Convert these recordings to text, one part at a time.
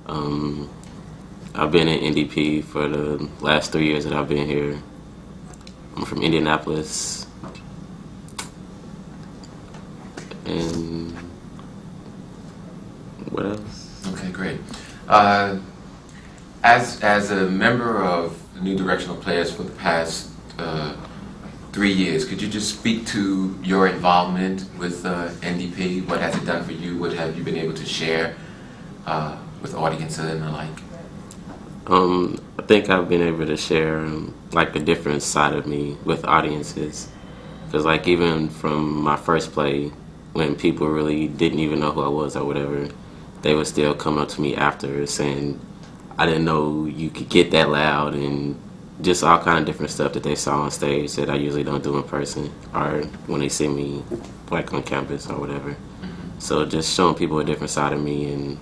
Um, I've been in NDP for the last 3 years that I've been here. I'm from Indianapolis, and what else? Okay, great. As a member of the New Directional Players for the past 3 years, could you just speak to your involvement with NDP? What has it done for you? What have you been able to share with audiences and the like? I think I've been able to share like a different side of me with audiences, because like even from my first play, when people really didn't even know who I was or whatever, they would still come up to me after saying, "I didn't know you could get that loud," and just all kind of different stuff that they saw on stage that I usually don't do in person or when they see me like on campus or whatever. Mm-hmm. So just showing people a different side of me, and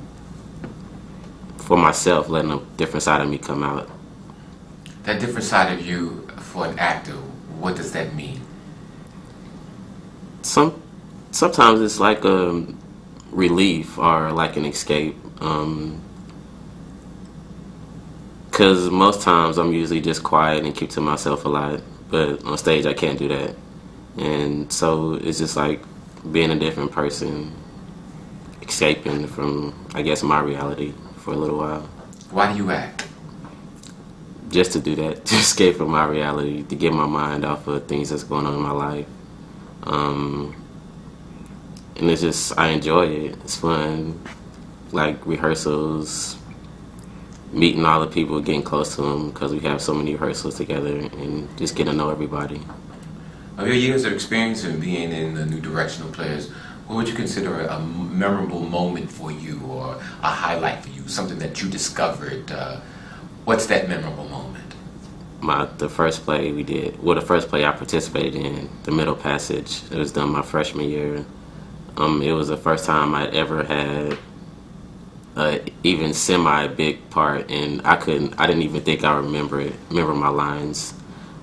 for myself, letting a different side of me come out. That different side of you for an actor, what does that mean? Sometimes it's like a relief or like an escape. Because most times I'm usually just quiet and keep to myself a lot, but on stage I can't do that. And so it's just like being a different person, escaping from, I guess, my reality for a little while. Why do you act? Just to do that, to escape from my reality, to get my mind off of things that's going on in my life. And it's just, I enjoy it. It's fun, like rehearsals, meeting all the people, getting close to them because we have so many rehearsals together, and just getting to know everybody. Of your years of experience in being in the New Directional Players, what would you consider a memorable moment for you or a highlight for you, something that you discovered? What's that memorable moment? The first play we did, well, the first play I participated in, The Middle Passage, it was done my freshman year. It was the first time I'd ever had even semi-big part, and I didn't even think I remember my lines,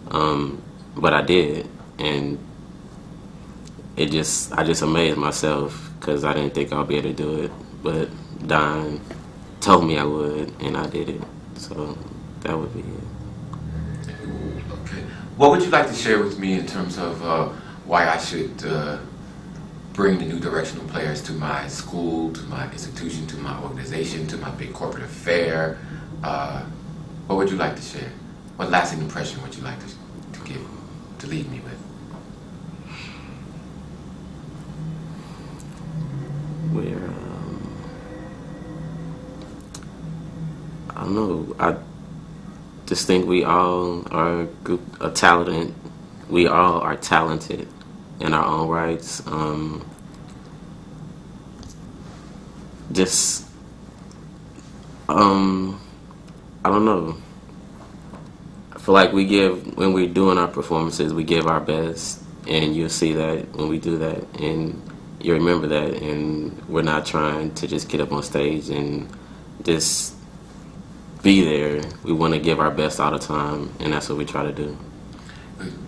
but I did, and I just amazed myself because I didn't think I'd be able to do it, but Don told me I would, and I did it, so that would be it. Okay. What would you like to share with me in terms of why I should bring the New Directional Players to my school, to my institution, to my organization, to my big corporate affair? What would you like to share? What lasting impression would you like to give, to leave me with? I don't know. I just think we all are a talented. We all are talented in our own rights. I don't know. I feel like when we're doing our performances, we give our best, and you'll see that when we do that, and you remember that, and we're not trying to just get up on stage and just be there. We want to give our best all the time, and that's what we try to do.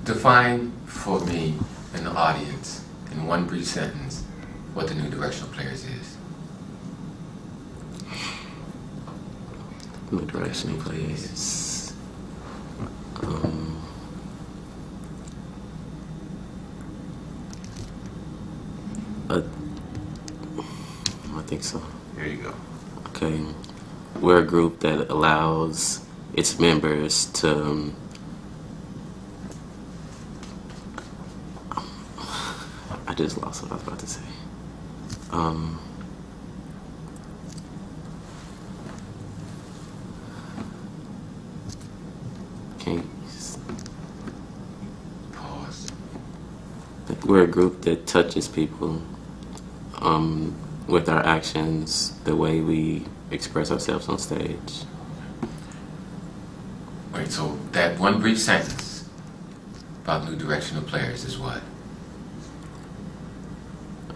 Define for me and the audience in one brief sentence what the New Directional Players is. New Directional Players. I think so. There you go. Okay. We're a group that allows its members to I just lost what I was about to say. Can you Pause. We're a group that touches people with our actions, the way we express ourselves on stage. Wait, so that one brief sentence about New Directional Players is what?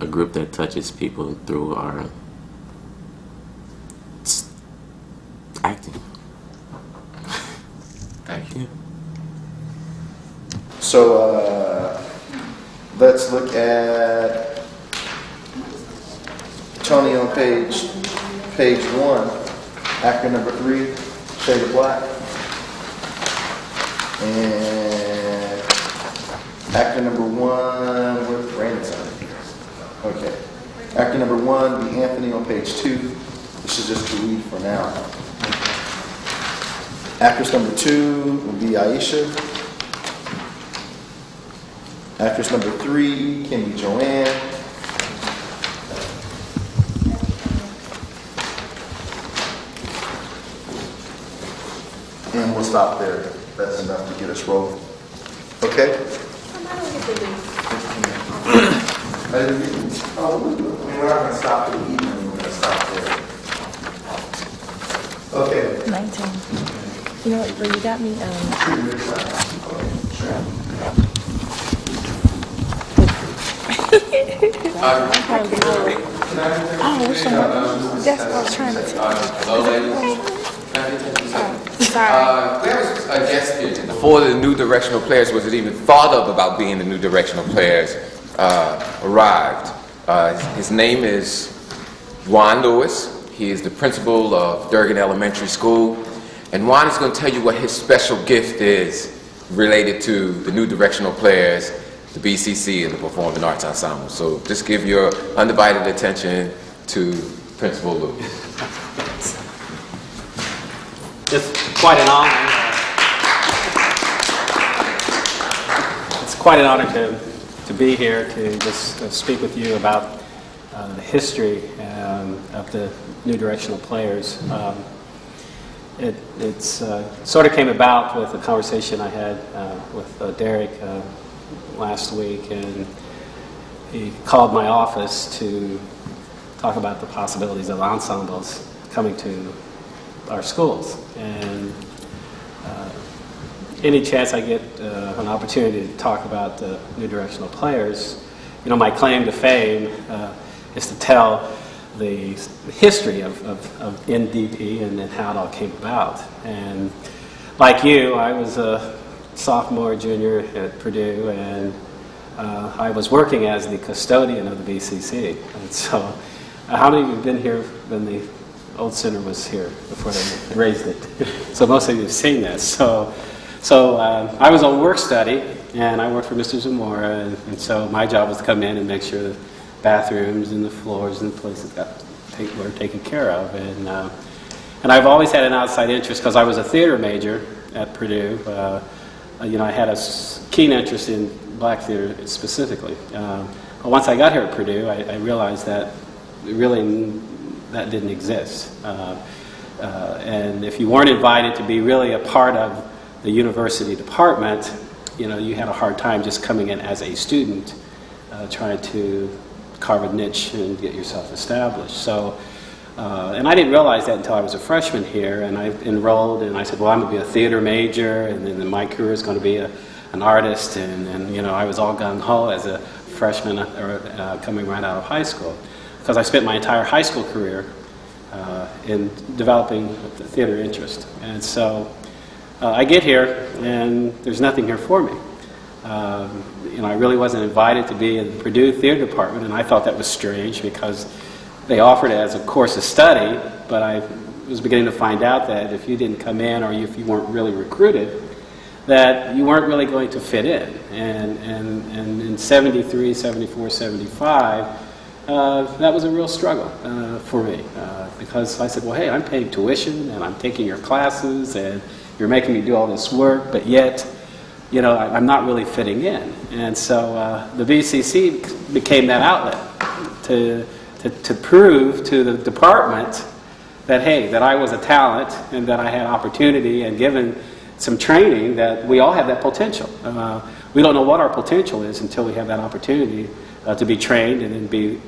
A group that touches people through our acting. Thank you. So let's look at Tony on page 1, actor number 3, Shade of Black. And actor number 1, where's Brandon's on it? Okay. Actor number 1, be Anthony on page 2. This is just to read for now. Actress number 2 will be Aisha. Actress number 3 can be Joanne. And we'll stop there. That's enough to get us rolling. Okay? We're not going to stop till evening. We're going to stop there. Okay. 19. You know what, you got me, oh, which one? That's what I was trying to tell you. There's a guest here tonight. Before the new directional players was even thought of about being the new directional players arrived. His name is Juan Lewis. He is the principal of Durgan Elementary School. And Juan is going to tell you what his special gift is related to the new directional players, the BCC, and the Performing Arts Ensemble. So just give your undivided attention to Principal Lewis. It's quite an honor. It's quite an honor to be here to just speak with you about the history of the new directional players. It sort of came about with a conversation I had with Derek last week, and he called my office to talk about the possibilities of ensembles coming to our schools. And any chance I get an opportunity to talk about the new directional players, you know, my claim to fame is to tell the history of NDP and how it all came about. And like you, I was a sophomore, junior at Purdue, and I was working as the custodian of the BCC. And so, how many of you have been here when the old center was here before they raised it? So most of you have seen this. So I was on work study, and I worked for Mr. Zamora, and so my job was to come in and make sure the bathrooms and the floors and the places were taken care of. And I've always had an outside interest because I was a theater major at Purdue. You know, I had a keen interest in black theater specifically. But once I got here at Purdue, I realized that really that didn't exist. And if you weren't invited to be really a part of the university department, you know, you had a hard time just coming in as a student, trying to carve a niche and get yourself established. So, and I didn't realize that until I was a freshman here, and I enrolled, and I said, well, I'm going to be a theater major, and then my career is going to be an artist, and you know, I was all gung-ho as a freshman coming right out of high school, because I spent my entire high school career in developing the theater interest. And so I get here, and there's nothing here for me. You know, I really wasn't invited to be in the Purdue Theater Department, and I thought that was strange because they offered it as a course of study, but I was beginning to find out that if you didn't come in or if you weren't really recruited, that you weren't really going to fit in. And in 73, 74, 75, that was a real struggle for me because I said, well, hey, I'm paying tuition and I'm taking your classes and you're making me do all this work, but yet, you know, I'm not really fitting in. And so the BCC became that outlet to prove to the department that, hey, that I was a talent and that I had opportunity, and given some training that we all have that potential. We don't know what our potential is until we have that opportunity to be trained and then be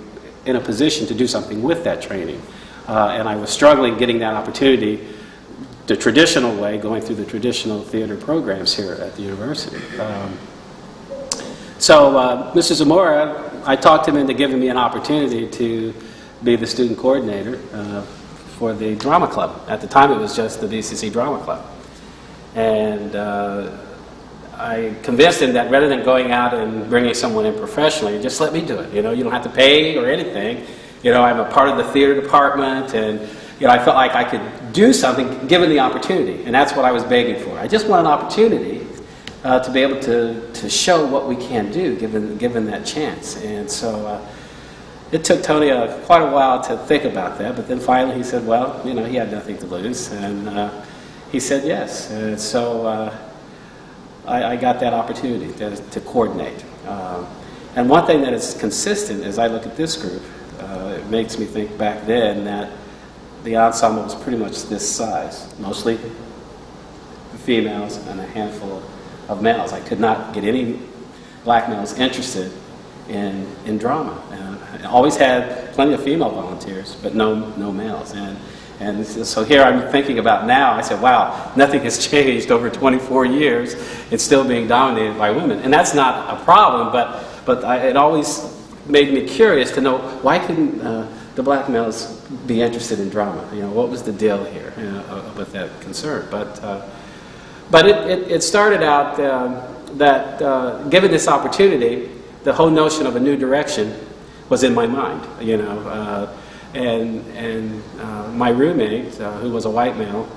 in a position to do something with that training. And I was struggling getting that opportunity the traditional way, going through the traditional theater programs here at the university. So Mr. Zamora, I talked him into giving me an opportunity to be the student coordinator for the drama club. At the time it was just the BCC Drama Club. And I convinced him that rather than going out and bringing someone in professionally, just let me do it. You know, you don't have to pay or anything. You know, I'm a part of the theater department, and you know, I felt like I could do something given the opportunity, and that's what I was begging for. I just want an opportunity to be able to show what we can do given that chance. And so it took Tony quite a while to think about that, but then finally he said, well, you know, he had nothing to lose, and he said yes. And so I got that opportunity to coordinate. And one thing that is consistent as I look at this group, it makes me think back then that the ensemble was pretty much this size, mostly females and a handful of males. I could not get any black males interested in drama. I always had plenty of female volunteers, but no males. And so here I'm thinking about now, I said, wow, nothing has changed over 24 years. It's still being dominated by women. And that's not a problem, but it always made me curious to know, why couldn't the black males be interested in drama? You know, what was the deal here, you know, with that concern? But it started out that given this opportunity, the whole notion of a new direction was in my mind, you know. And my roommate, who was a white male,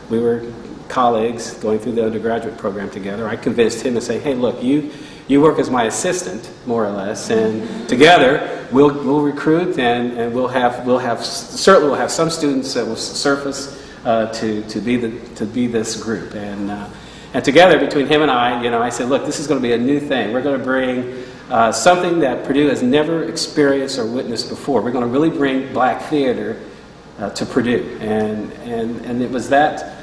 we were colleagues going through the undergraduate program together. I convinced him to say, hey, look, you work as my assistant, more or less, and together we'll recruit, and certainly we'll have some students that will surface to be this group. And together, between him and I, you know, I said, look, this is going to be a new thing. We're going to bring something that Purdue has never experienced or witnessed before. We're going to really bring black theater to Purdue. And it was that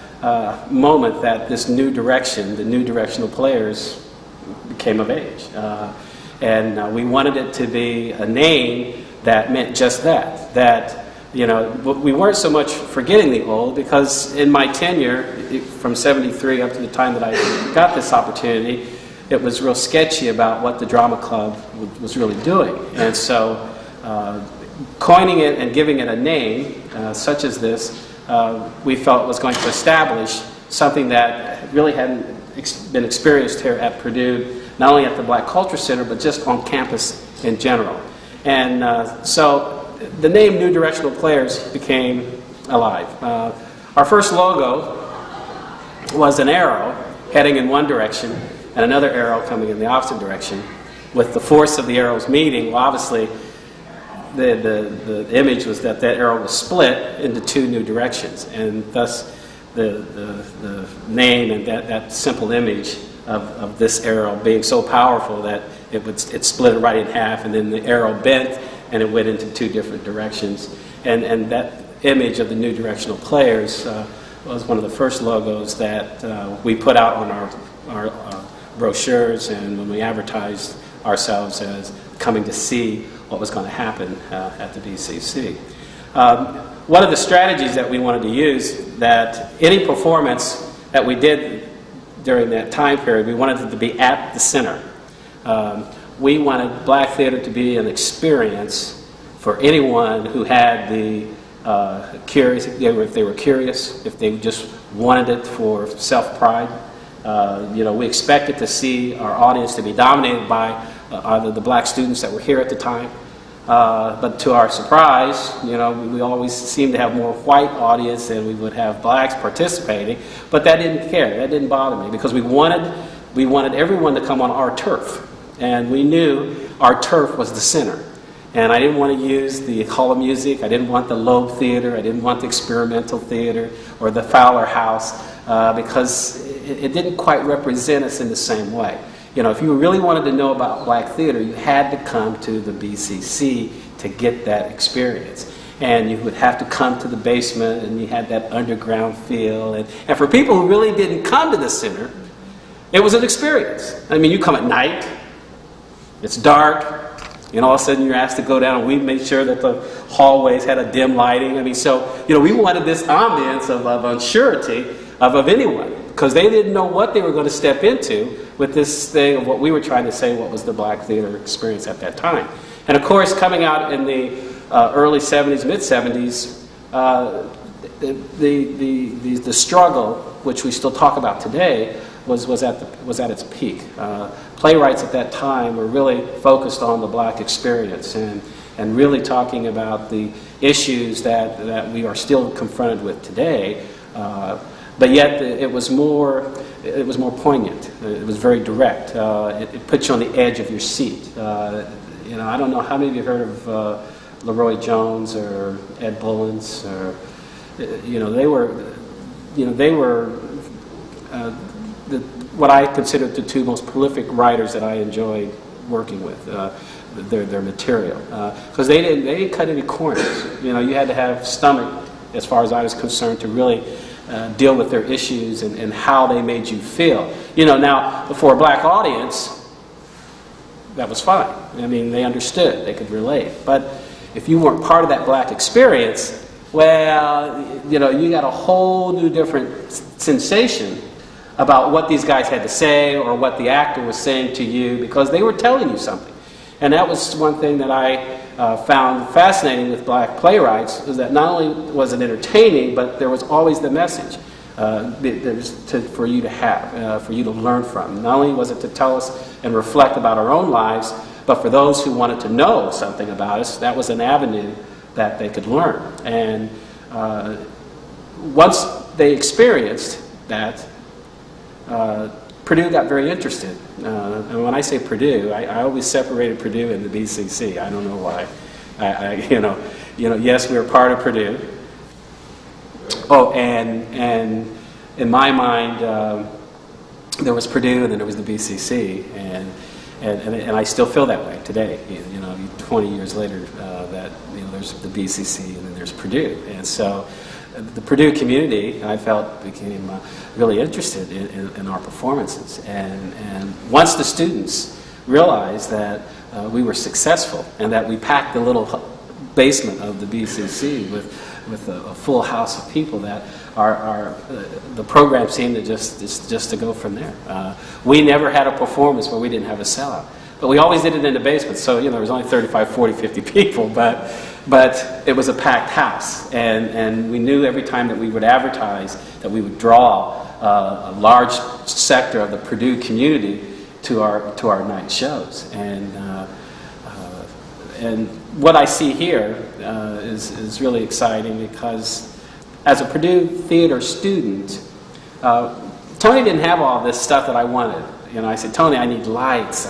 moment that this new direction, the new directional players, came of age. And we wanted it to be a name that meant just that, you know, we weren't so much forgetting the old, because in my tenure, from 73 up to the time that I got this opportunity, it was real sketchy about what the drama club was really doing. And so coining it and giving it a name such as this, we felt was going to establish something that really hadn't been experienced here at Purdue, not only at the Black Culture Center, but just on campus in general. And so the name New Directional Players became alive. Our first logo was an arrow heading in one direction and another arrow coming in the opposite direction, with the force of the arrows meeting. Well, obviously, the image was that arrow was split into two new directions, and thus the name and that simple image of this arrow being so powerful that it split it right in half, and then the arrow bent and it went into two different directions. And that image of the New Directional Players was one of the first logos that we put out on our brochures, and when we advertised ourselves as coming to see what was going to happen at the BCC. One of the strategies that we wanted to use, that any performance that we did during that time period, we wanted it to be at the center. We wanted black theater to be an experience for anyone who had the curious, if they were curious, if they just wanted it for self-pride. You know, we expected to see our audience to be dominated by either the black students that were here at the time, but to our surprise, you know, we always seemed to have more white audience than we would have blacks participating. But that didn't care. That didn't bother me, because we wanted everyone to come on our turf, and we knew our turf was the center. And I didn't want to use the Hall of Music. I didn't want the Loeb Theater. I didn't want the Experimental Theater or the Fowler House, because it didn't quite represent us in the same way. You know, if you really wanted to know about black theater, you had to come to the BCC to get that experience. And you would have to come to the basement, and you had that underground feel. And for people who really didn't come to the center, it was an experience. I mean, you come at night, it's dark, and all of a sudden you're asked to go down, and we made sure that the hallways had a dim lighting. I mean, so, you know, we wanted this ambience of unsurety of anyone, because they didn't know what they were going to step into with this thing of what we were trying to say, what was the black theater experience at that time. And of course, coming out in the early 70s, mid-70s, the struggle, which we still talk about today, was at its peak. Playwrights at that time were really focused on the black experience, and and really talking about the issues that we are still confronted with today. But yet it was more poignant. It was very direct. It puts you on the edge of your seat. You know, I don't know how many of you have heard of Leroy Jones or Ed Bullins, or they were what I consider the two most prolific writers that I enjoyed working with. Their material, because they didn't cut any corners. You know, you had to have stomach, as far as I was concerned, to really deal with their issues and how they made you feel. You know, now for a black audience, that was fine. I mean, they understood, they could relate. But if you weren't part of that black experience, well, you know, you got a whole new different sensation about what these guys had to say or what the actor was saying to you, because they were telling you something. And that was one thing that I found fascinating with black playwrights, is that not only was it entertaining, but there was always the message for you to have, for you to learn from. Not only was it to tell us and reflect about our own lives, but for those who wanted to know something about us, that was an avenue that they could learn. And once they experienced that, Purdue got very interested. And when I say Purdue, I always separated Purdue and the BCC. I don't know why. Yes, we were part of Purdue. Oh, and in my mind, there was Purdue and then there was the BCC, and I still feel that way today. 20 years later, that there's the BCC and then there's Purdue, and so the Purdue community, I felt, became really interested in our performances, and once the students realized that we were successful and that we packed the little basement of the BCC with a full house of people, that the program seemed to just to go from there. We never had a performance where we didn't have a sellout, but we always did it in the basement. So there was only 35, 40, 50 people, but it was a packed house, and we knew every time that we would advertise that we would draw a large sector of the Purdue community to our night shows. And what I see here is really exciting, because as a Purdue theater student, Tony didn't have all this stuff that I wanted. I said, Tony, I need lights,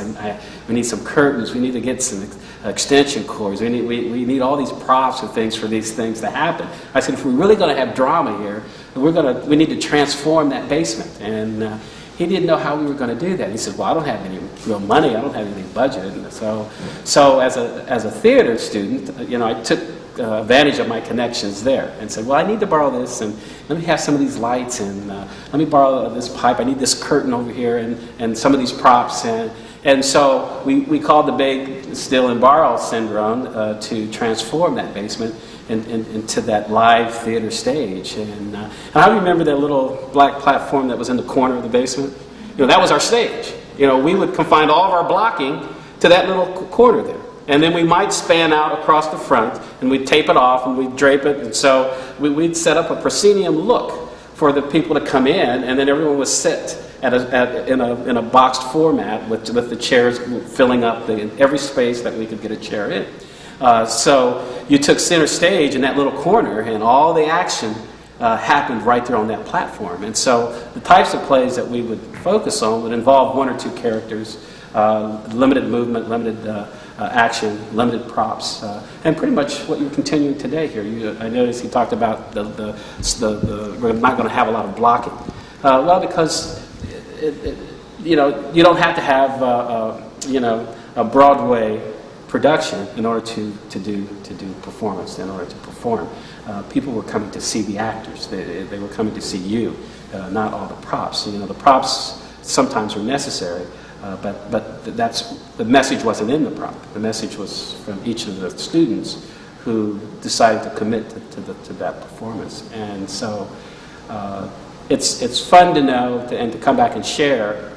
we need some curtains, we need to get some extension cords, we need all these props and things for these things to happen. I said, if we're really going to have drama here, we need to transform that basement. And he didn't know how we were going to do that. He said, well, I don't have any real money, I don't have anything budgeted. And so as a theater student, I took advantage of my connections there and said, well, I need to borrow this, and let me have some of these lights, and let me borrow this pipe, I need this curtain over here, and some of these props. And so we called the big steal and borrow syndrome to transform that basement into that live theater stage. And I remember that little black platform that was in the corner of the basement. That was our stage. We would confine all of our blocking to that little corner there. And then we might span out across the front, and we'd tape it off, and we'd drape it, and so we'd set up a proscenium look for the people to come in, and then everyone would sit in a boxed format with the chairs filling up every space that we could get a chair in. So you took center stage in that little corner, and all the action happened right there on that platform. And so the types of plays that we would focus on would involve one or two characters, limited movement, limited action, limited props, and pretty much what you're continuing today here. I noticed he talked about we're not going to have a lot of blocking. Well, because you don't have to have a Broadway production in order to do performance, in order to perform. People were coming to see the actors. They were coming to see you, not all the props. The props sometimes were necessary. But the message wasn't in the prop. The message was from each of the students who decided to commit to that performance. And so it's fun to know and to come back and share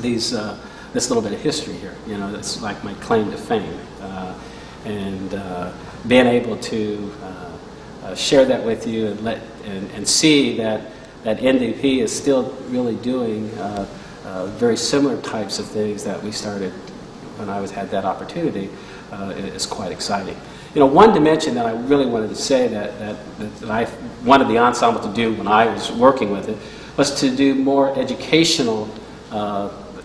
this little bit of history here. It's like my claim to fame, and being able to share that with you and see that NDP is still really doing very similar types of things that we started when I had that opportunity. is quite exciting. You know, one dimension that I really wanted to say that I wanted the ensemble to do when I was working with it was to do more educational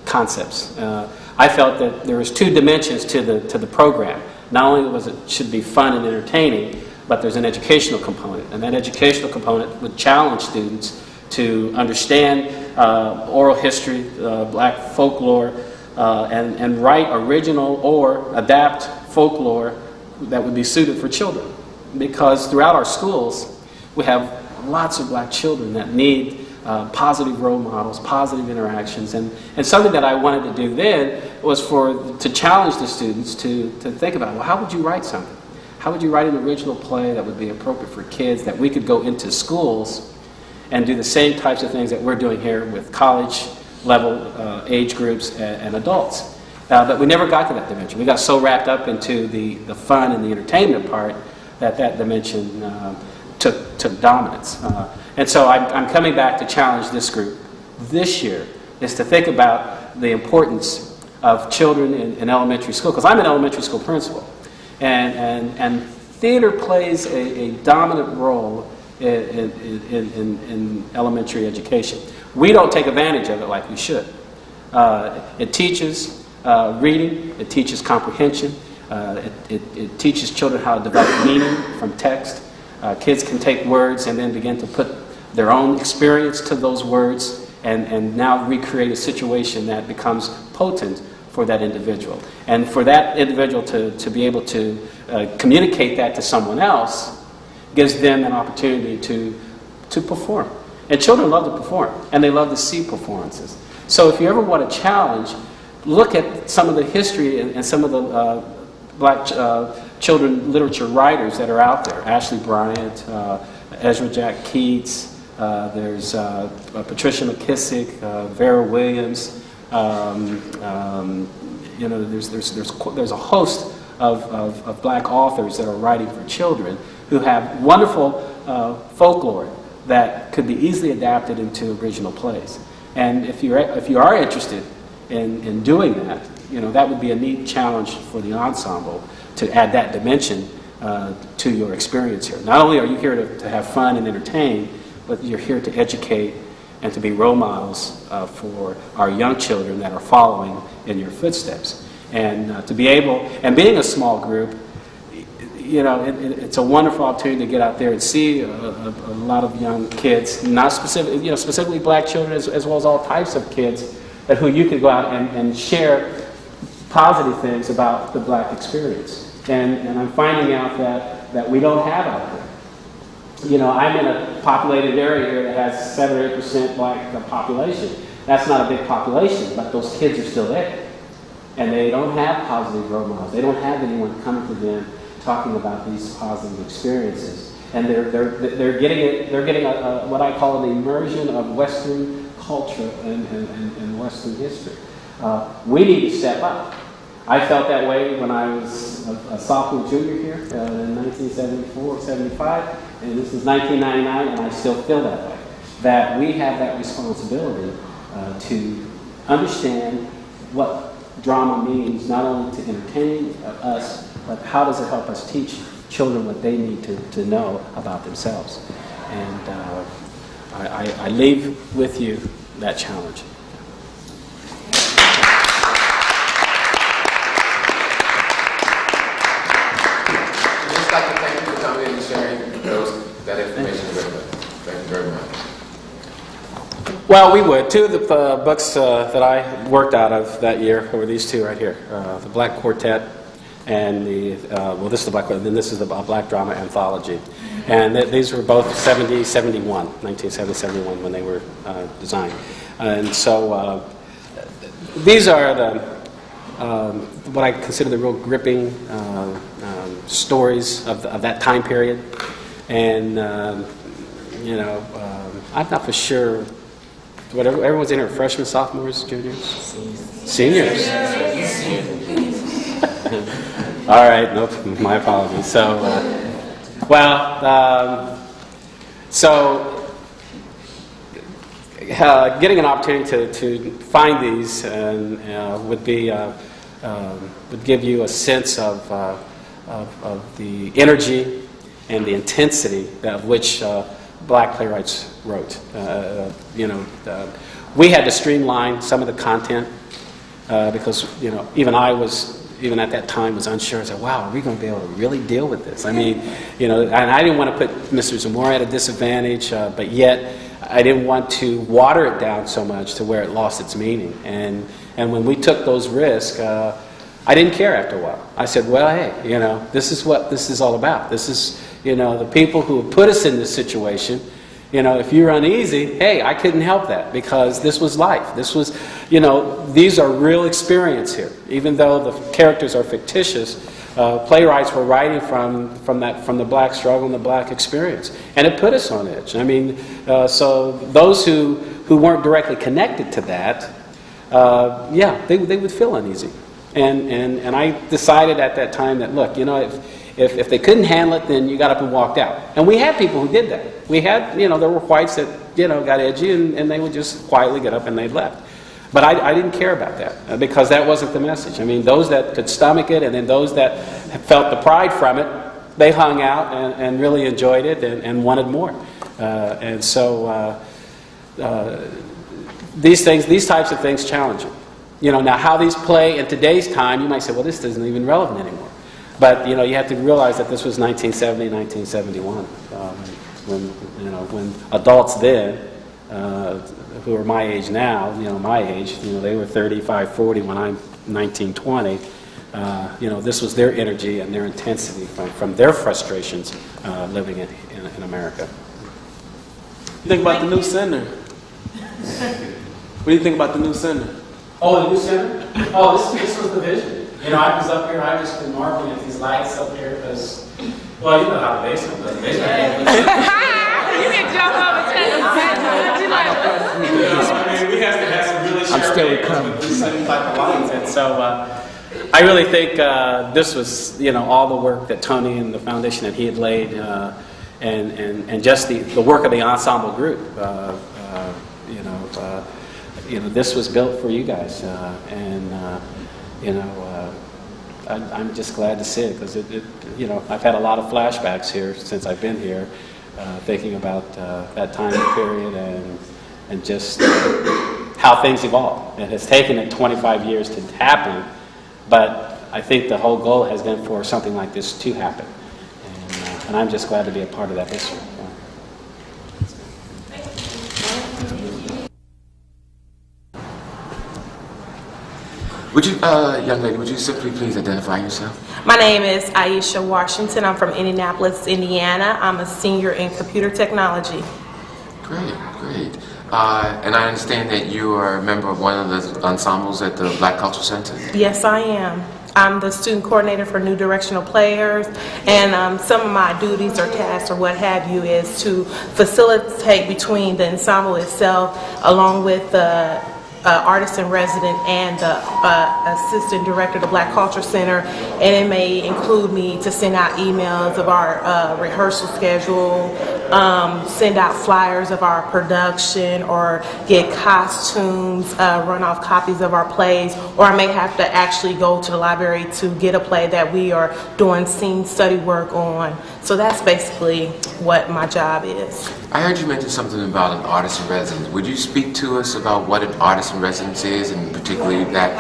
concepts. I felt that there was two dimensions to the program. Not only was it should be fun and entertaining, but there's an educational component, and that educational component would challenge students to understand oral history, black folklore, and write original or adapt folklore that would be suited for children. Because throughout our schools, we have lots of black children that need positive role models, positive interactions, and something that I wanted to do then was to challenge the students to think about, well, how would you write something? How would you write an original play that would be appropriate for kids, that we could go into schools and do the same types of things that we're doing here with college level age groups and adults. But we never got to that dimension. We got so wrapped up into the fun and the entertainment part that dimension took dominance. And so I'm coming back to challenge this group this year, is to think about the importance of children in elementary school, because I'm an elementary school principal. And theater plays a dominant role in elementary education. We don't take advantage of it like we should. It teaches reading, it teaches comprehension, it teaches children how to develop meaning from text. Kids can take words and then begin to put their own experience to those words and now recreate a situation that becomes potent for that individual. And for that individual to be able to communicate that to someone else gives them an opportunity to perform. And children love to perform, and they love to see performances. So if you ever want a challenge, look at some of the history and some of the black children literature writers that are out there. Ashley Bryant, Ezra Jack Keats, there's Patricia McKissick, Vera Williams. You know, there's a host of black authors that are writing for children who have wonderful folklore that could be easily adapted into original plays. And if you are interested in doing that, you know, that would be a neat challenge for the ensemble to add that dimension to your experience here. Not only are you here to have fun and entertain, but you're here to educate and to be role models for our young children that are following in your footsteps. And to be able, and being a small group, you know, it's a wonderful opportunity to get out there and see a lot of young kids, not specific, you know, specifically black children as well as all types of kids, that who you could go out and share positive things about the black experience. And I'm finding out that we don't have it out there. You know, I'm in a populated area here that has 7 or 8% black population. That's not a big population, but those kids are still there. And they don't have positive role models. They don't have anyone coming to them talking about these positive experiences. And they're getting what I call an immersion of Western culture and Western history. We need to step up. I felt that way when I was a sophomore, junior here in 1974, 75, and this is 1999, and I still feel that way. That we have that responsibility to understand what drama means, not only to entertain us, but how does it help us teach children what they need to know about themselves. And I leave with you that challenge. I'd just like to thank you for coming in and sharing that information with us. Thank you very much. Well, we would. Two of the books that I worked out of that year were these two right here, the Black Quartet and well, this is the Black Quartet, and then this is the Black Drama Anthology. And these were both 1970-71 when they were designed. And so these are what I consider the real gripping stories of that time period. And, you know, I'm not for sure. Whatever, everyone's in here, freshmen, sophomores, juniors? Seniors. All right, nope, my apologies. So, getting an opportunity to find these would be would give you a sense of the energy and the intensity of which black playwrights wrote. We had to streamline some of the content because even I was, even at that time, was unsure. I said, wow, are we going to be able to really deal with this? I mean, and I didn't want to put Mr. Zamora at a disadvantage, but yet I didn't want to water it down so much to where it lost its meaning. And when we took those risks, I didn't care after a while. I said, well, hey, this is what this is all about. This is, the people who have put us in this situation. If you're uneasy, hey, I couldn't help that because this was life. This was, these are real experience here. Even though the characters are fictitious, playwrights were writing from the black struggle and the black experience. And it put us on edge. I mean, so those who weren't directly connected to that, yeah, they would feel uneasy. And I decided at that time that, look, if they couldn't handle it, then you got up and walked out. And we had people who did that. We had, there were whites that, got edgy and they would just quietly get up and they left. But I didn't care about that because that wasn't the message. I mean, those that could stomach it and then those that felt the pride from it, they hung out and really enjoyed it and wanted more. And so these types of things challenge you. Now how these play in today's time, you might say, well, this isn't even relevant anymore. But you have to realize that this was 1970, 1971, when adults then, who are my age now, my age, they were 35, 40 when I'm 19, 20. This was their energy and their intensity from their frustrations living in America. What do you think about the new center? What do you think about the new center? Oh, the new center? Oh, this was the vision. I was up here, I've just been marveling at these lights up here because, well, you know how the basement was. You can jump over to we have to have some really sharp angles with these type of lights. And so I really think this was, all the work that Tony and the foundation that he had laid and just the work of the ensemble group. This was built for you guys. I'm just glad to see it because I've had a lot of flashbacks here since I've been here, thinking about that time period and just how things evolve. It has taken it 25 years to happen, but I think the whole goal has been for something like this to happen, and I'm just glad to be a part of that history. Would you, young lady, would you simply please identify yourself? My name is Aisha Washington. I'm from Indianapolis, Indiana. I'm a senior in computer technology. Great, great. And I understand that you are a member of one of the ensembles at the Black Cultural Center. Yes, I am. I'm the student coordinator for New Directional Players, and some of my duties or tasks or what have you is to facilitate between the ensemble itself along with the artist in resident and the assistant director of the Black Culture Center, and it may include me to send out emails of our rehearsal schedule, send out flyers of our production, or get costumes, run off copies of our plays, or I may have to actually go to the library to get a play that we are doing scene study work on. So that's basically what my job is. I heard you mention something about an artist in residence. Would you speak to us about what an artist in residence is, and particularly that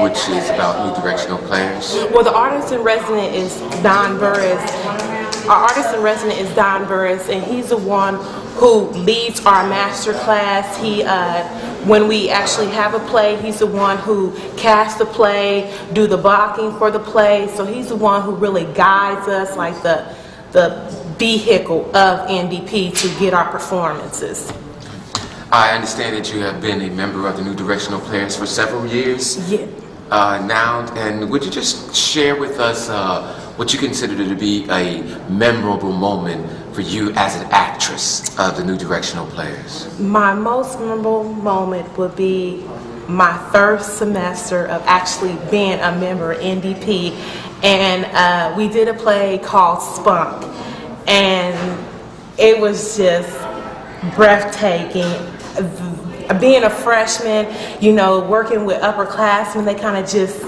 which is about new directional players? Well, the artist in residence is Don Burris. Our artist in residence is Don Burris, and he's the one who leads our master class. He, when we actually have a play, he's the one who casts the play, do the blocking for the play. So he's the one who really guides us, like the vehicle of NDP to get our performances. I understand that you have been a member of the New Directional Players for several years now, and would you just share with us what you consider to be a memorable moment for you as an actress of the New Directional Players? My most memorable moment would be my first semester of actually being a member of NDP, and we did a play called Spunk, and it was just breathtaking. Being a freshman, working with upperclassmen, they kind of just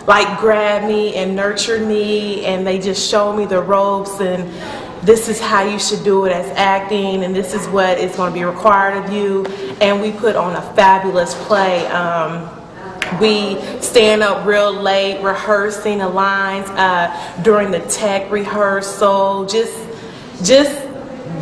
like grabbed me and nurtured me, and they just showed me the ropes, and this is how you should do it as acting, and this is what is going to be required of you. And we put on a fabulous play. We stand up real late rehearsing the lines during the tech rehearsal, just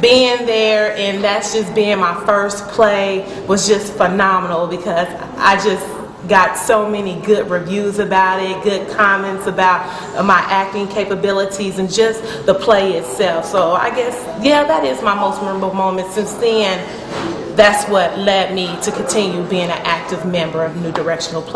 being there, and that's just being my first play was just phenomenal, because I just got so many good reviews about it, good comments about my acting capabilities and just the play itself. So I guess, yeah, that is my most memorable moment. Since then, that's what led me to continue being an active member of New Directional Play.